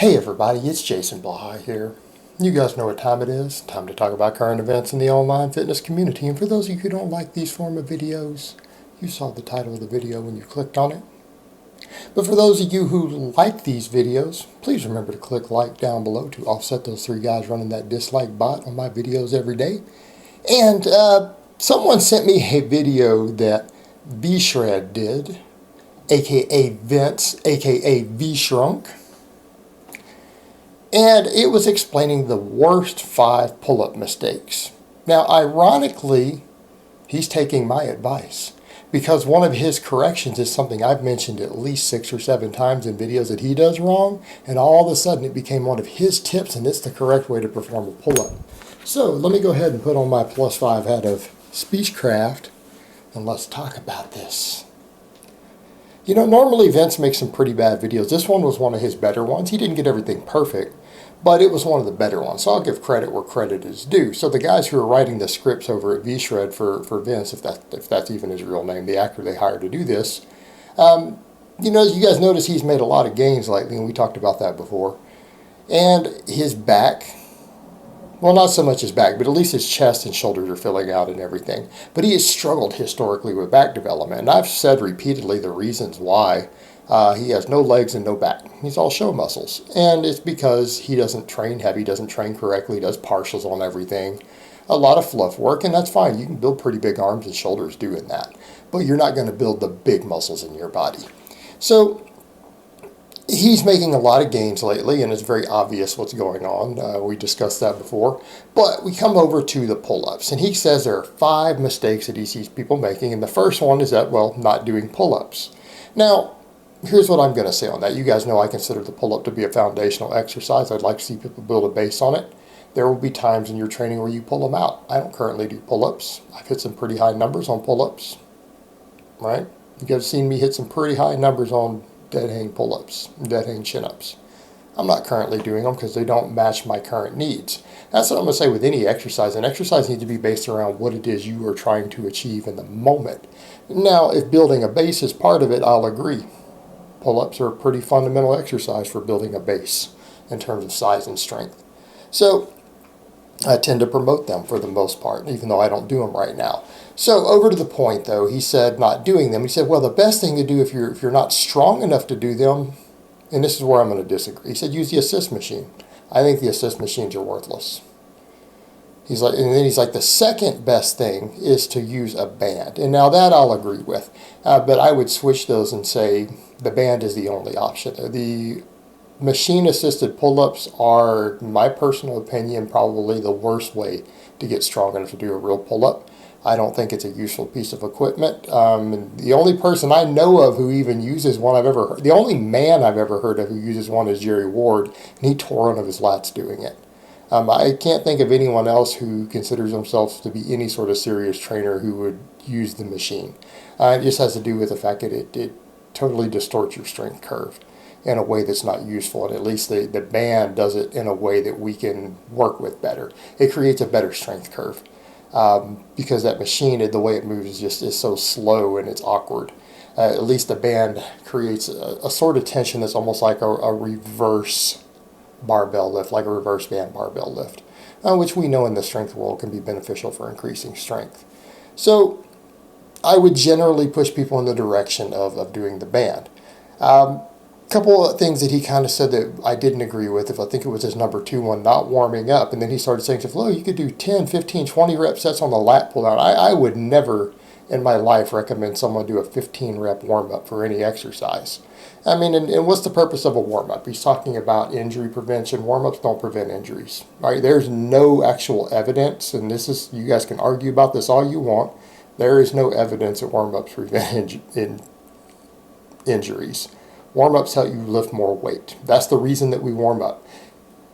Hey everybody, it's Jason Blaha here. You guys know what time it is. Time to talk about current events in the online fitness community. And for those of you who don't like these form of videos, you saw the title of the video when you clicked on it. But for those of you who like these videos, please remember to click like down below to offset those three guys running that dislike bot on my videos every day. And someone sent me a video that V-Shred did, aka Vince, aka V-Shrunk. And it was explaining the worst 5 pull-up mistakes. Now, ironically, he's taking my advice because one of his corrections is something I've mentioned at least 6 or 7 times in videos that he does wrong, and all of a sudden it became one of his tips, and it's the correct way to perform a pull-up. So let me go ahead and put on my +5 hat of Speechcraft, and let's talk about this. You know, normally Vince makes some pretty bad videos. This one was one of his better ones. He didn't get everything perfect, but it was one of the better ones. So I'll give credit where credit is due. So the guys who are writing the scripts over at V-Shred for Vince, if that's even his real name, the actor they hired to do this, you know, you guys notice he's made a lot of gains lately, and we talked about that before. And his back, well, not so much his back, but at least his chest and shoulders are filling out and everything. But he has struggled historically with back development. And I've said repeatedly the reasons why. He has no legs and no back. He's all show muscles. And it's because he doesn't train heavy, doesn't train correctly, does partials on everything. A lot of fluff work, and that's fine. You can build pretty big arms and shoulders doing that. But you're not going to build the big muscles in your body. So he's making a lot of gains lately, and it's very obvious what's going on. We discussed that before. But we come over to the pull-ups, and he says there are 5 mistakes that he sees people making, and the first one is that, well, not doing pull-ups. Now, here's what I'm going to say on that. You guys know I consider the pull-up to be a foundational exercise. I'd like to see people build a base on it. There will be times in your training where you pull them out. I don't currently do pull-ups. I've hit some pretty high numbers on pull-ups, right? You guys have seen me hit some pretty high numbers on dead hang pull-ups, dead hang chin-ups. I'm not currently doing them because they don't match my current needs. That's what I'm going to say with any exercise. An exercise needs to be based around what it is you are trying to achieve in the moment. Now, if building a base is part of it, I'll agree. Pull-ups are a pretty fundamental exercise for building a base in terms of size and strength. So I tend to promote them for the most part, even though I don't do them right now. So over to the point, though, he said not doing them. He said, well, the best thing to do if you're not strong enough to do them, and this is where I'm going to disagree. He said use the assist machine. I think the assist machines are worthless. He's like, and then he's like, the second best thing is to use a band. And now that I'll agree with, but I would switch those and say the band is the only option. The machine-assisted pull-ups are, in my personal opinion, probably the worst way to get strong enough to do a real pull-up. I don't think it's a useful piece of equipment. The only person I know of who even uses one I've ever heard, the only man I've ever heard of who uses one is Jerry Ward, and he tore one of his lats doing it. I can't think of anyone else who considers themselves to be any sort of serious trainer who would use the machine. It just has to do with the fact that it totally distorts your strength curve in a way that's not useful, and at least the band does it in a way that we can work with better. It creates a better strength curve because that machine, the way it moves, is so slow and it's awkward. At least the band creates a sort of tension that's almost like a reverse barbell lift, like a reverse band barbell lift, which we know in the strength world can be beneficial for increasing strength. So I would generally push people in the direction of doing the band. Couple of things that he kind of said that I didn't agree with. If I think it was his number 2 one, not warming up. And then he started saying, well, you could do 10, 15, 20 rep sets on the lat pull down. I would never in my life recommend someone do a 15 rep warm up for any exercise. I mean, and what's the purpose of a warm up? He's talking about injury prevention. Warm ups don't prevent injuries. Right? There's no actual evidence, and this is, you guys can argue about this all you want. There is no evidence that warm ups prevent injuries. Warm-ups help you lift more weight. That's the reason that we warm up.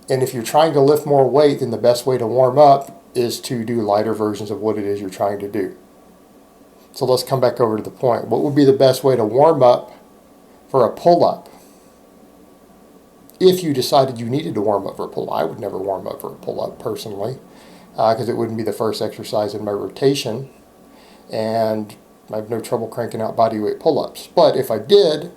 And if you're trying to lift more weight, then the best way to warm up is to do lighter versions of what it is you're trying to do. So let's come back over to the point. What would be the best way to warm up for a pull-up? If you decided you needed to warm up for a pull-up, I would never warm up for a pull-up personally, because it wouldn't be the first exercise in my rotation, and I have no trouble cranking out bodyweight pull-ups. But if I did,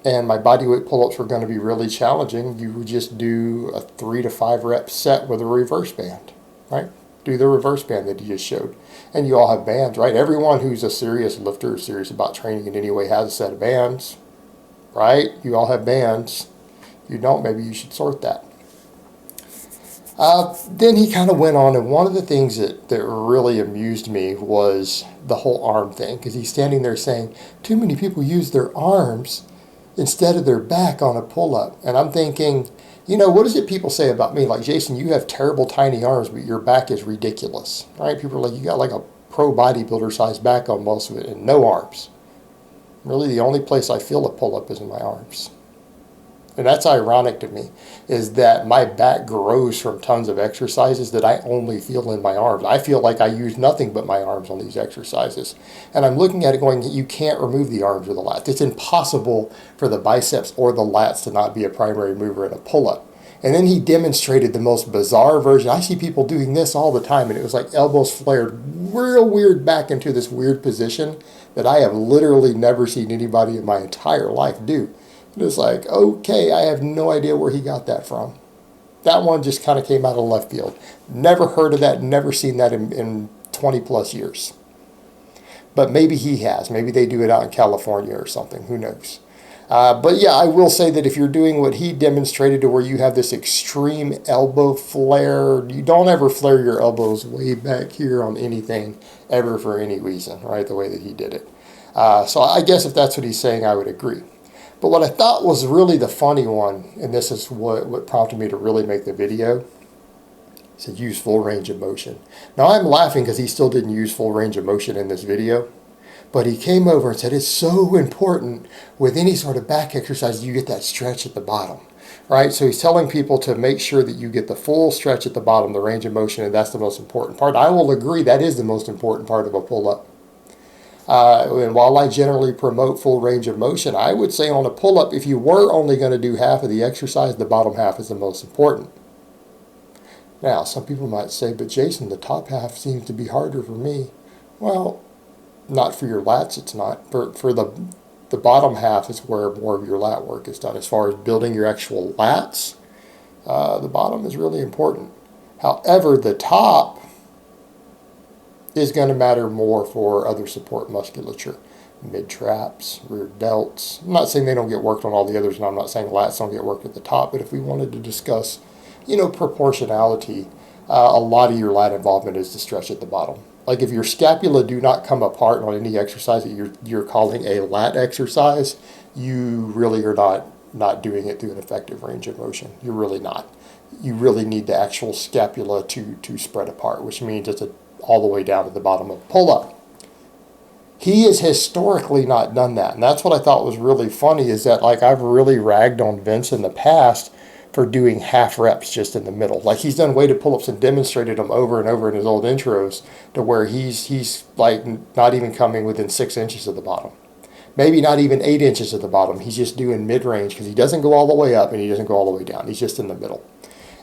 and my bodyweight pull-ups were going to be really challenging, you would just do a 3 to 5 rep set with a reverse band, right? Do the reverse band that he just showed. And you all have bands, right? Everyone who's a serious lifter or serious about training in any way has a set of bands, right? You all have bands. If you don't, maybe you should sort that. Then he kind of went on, and one of the things that really amused me was the whole arm thing, because he's standing there saying, too many people use their arms instead of their back on a pull-up. And I'm thinking, you know, what is it people say about me? Like, Jason, you have terrible tiny arms, but your back is ridiculous, right? People are like, you got like a pro bodybuilder size back on most of it and no arms. Really, the only place I feel a pull-up is in my arms. And that's ironic to me, is that my back grows from tons of exercises that I only feel in my arms. I feel like I use nothing but my arms on these exercises. And I'm looking at it going, you can't remove the arms or the lats. It's impossible for the biceps or the lats to not be a primary mover in a pull-up. And then he demonstrated the most bizarre version. I see people doing this all the time, and it was like elbows flared real weird back into this weird position that I have literally never seen anybody in my entire life do. And it's like, okay, I have no idea where he got that from. That one just kind of came out of left field. Never heard of that, never seen that in 20 plus years. But maybe he has. Maybe they do it out in California or something. Who knows? But yeah, I will say that if you're doing what he demonstrated to where you have this extreme elbow flare, you don't ever flare your elbows way back here on anything ever for any reason, right? The way that he did it. So I guess if that's what he's saying, I would agree. But what I thought was really the funny one, and this is what prompted me to really make the video, he said use full range of motion. Now I'm laughing because he still didn't use full range of motion in this video. But he came over and said it's so important with any sort of back exercise you get that stretch at the bottom, right? So he's telling people to make sure that you get the full stretch at the bottom, the range of motion, and that's the most important part. I will agree that is the most important part of a pull-up. And while I generally promote full range of motion, I would say on a pull-up, if you were only going to do half of the exercise, the bottom half is the most important. Now, some people might say, but Jason, the top half seems to be harder for me. Well, not for your lats, it's not. For the bottom half is where more of your lat work is done. As far as building your actual lats, the bottom is really important. However, the top is going to matter more for other support musculature. Mid-traps, rear delts. I'm not saying they don't get worked on all the others, and I'm not saying lats don't get worked at the top, but if we wanted to discuss, you know, proportionality, a lot of your lat involvement is to stretch at the bottom. Like if your scapula do not come apart on any exercise that you're calling a lat exercise, you really are not doing it through an effective range of motion. You're really not. You really need the actual scapula to spread apart, which means it's all the way down to the bottom of the pull-up. He has historically not done that, and that's what I thought was really funny, is that like I've really ragged on Vince in the past for doing half reps just in the middle. Like he's done weighted pull-ups and demonstrated them over and over in his old intros to where he's like not even coming within 6 inches of the bottom. Maybe not even 8 inches of the bottom. He's just doing mid-range because he doesn't go all the way up and he doesn't go all the way down. He's just in the middle.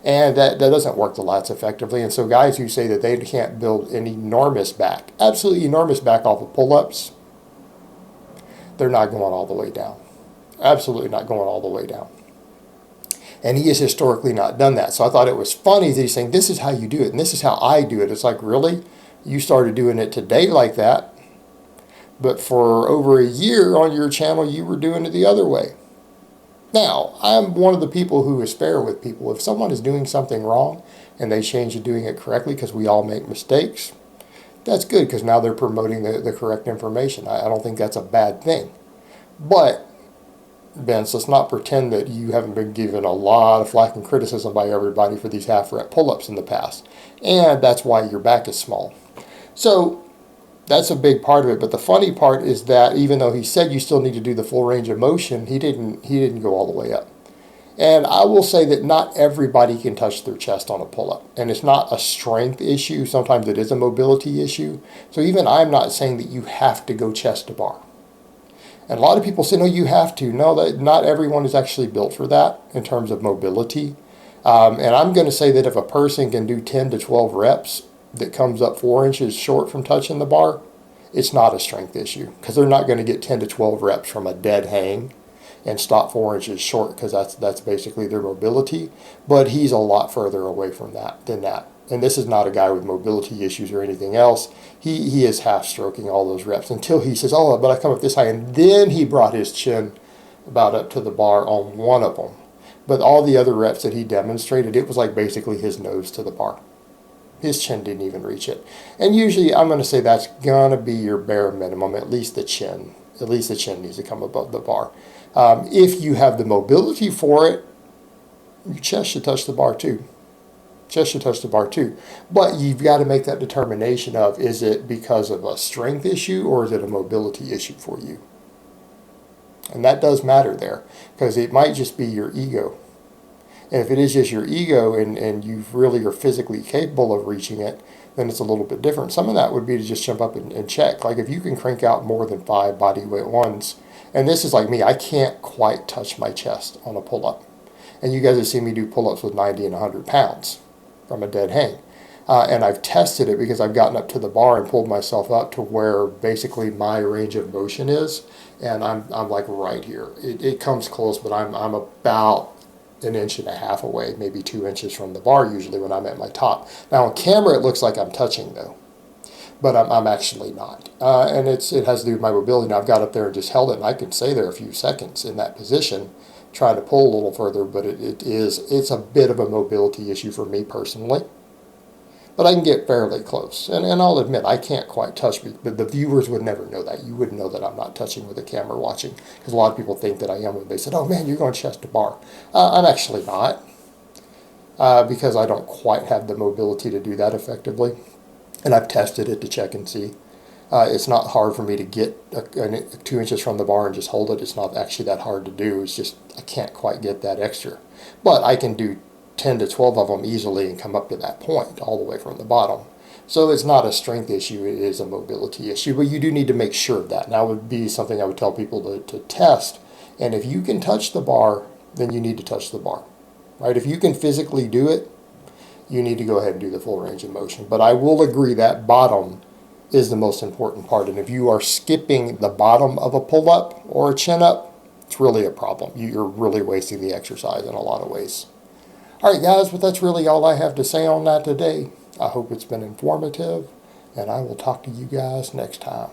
And that doesn't work the lats effectively. And so guys who say that they can't build an enormous back, absolutely enormous back off of pull-ups, they're not going all the way down. Absolutely not going all the way down. And he has historically not done that. So I thought it was funny that he's saying, this is how you do it, and this is how I do it. It's like, really? You started doing it today like that, but for over a year on your channel, you were doing it the other way. Now, I'm one of the people who is fair with people. If someone is doing something wrong and they change to doing it correctly, because we all make mistakes, that's good, because now they're promoting the correct information. I don't think that's a bad thing. But Vince, let's not pretend that you haven't been given a lot of flack and criticism by everybody for these half rep pull-ups in the past. And that's why your back is small. So that's a big part of it. But the funny part is that even though he said you still need to do the full range of motion, he didn't go all the way up. And I will say that not everybody can touch their chest on a pull-up. And it's not a strength issue. Sometimes it is a mobility issue. So even I'm not saying that you have to go chest to bar. And a lot of people say, no, you have to. No, that not everyone is actually built for that in terms of mobility. And I'm going to say that if a person can do 10 to 12 reps that comes up 4 inches short from touching the bar, it's not a strength issue, because they're not going to get 10 to 12 reps from a dead hang and stop 4 inches short, because that's basically their mobility. But he's a lot further away from that than that. And this is not a guy with mobility issues or anything else. He is half stroking all those reps until he says, oh, but I come up this high. And then he brought his chin about up to the bar on one of them. But all the other reps that he demonstrated, it was like basically his nose to the bar. His chin didn't even reach it. And usually I'm going to say that's going to be your bare minimum, at least the chin. At least the chin needs to come above the bar. If you have the mobility for it, your chest should touch the bar too. Chest should touch the bar too. But you've got to make that determination of, is it because of a strength issue or is it a mobility issue for you? And that does matter there, because it might just be your ego. And if it is just your ego and you really are physically capable of reaching it, then it's a little bit different. Some of that would be to just jump up and check. Like if you can crank out more than 5 body weight ones, and this is like me, I can't quite touch my chest on a pull-up. And you guys have seen me do pull-ups with 90 and 100 pounds from a dead hang. And I've tested it because I've gotten up to the bar and pulled myself up to where basically my range of motion is. And I'm like right here. It comes close, but I'm about 1.5 inches away, maybe 2 inches from the bar usually when I'm at my top. Now on camera it looks like I'm touching though, but I'm actually not. And it has to do with my mobility. Now I've got up there and just held it, and I can stay there a few seconds in that position, trying to pull a little further, but it's a bit of a mobility issue for me personally. But I can get fairly close. And I'll admit, I can't quite touch me, but the viewers would never know that. You wouldn't know that I'm not touching with the camera watching, because a lot of people think that I am when they said, oh man, you're going chest to bar. I'm actually not, because I don't quite have the mobility to do that effectively. And I've tested it to check and see. It's not hard for me to get 2 inches from the bar and just hold it. It's not actually that hard to do. It's just I can't quite get that extra. But I can do 10 to 12 of them easily and come up to that point all the way from the bottom. So it's not a strength issue, it is a mobility issue, but you do need to make sure of that. And that would be something I would tell people to test. And if you can touch the bar, then you need to touch the bar, right? If you can physically do it, you need to go ahead and do the full range of motion. But I will agree that bottom is the most important part. And if you are skipping the bottom of a pull-up or a chin-up, it's really a problem. You're really wasting the exercise in a lot of ways. All right, guys, but that's really all I have to say on that today. I hope it's been informative, and I will talk to you guys next time.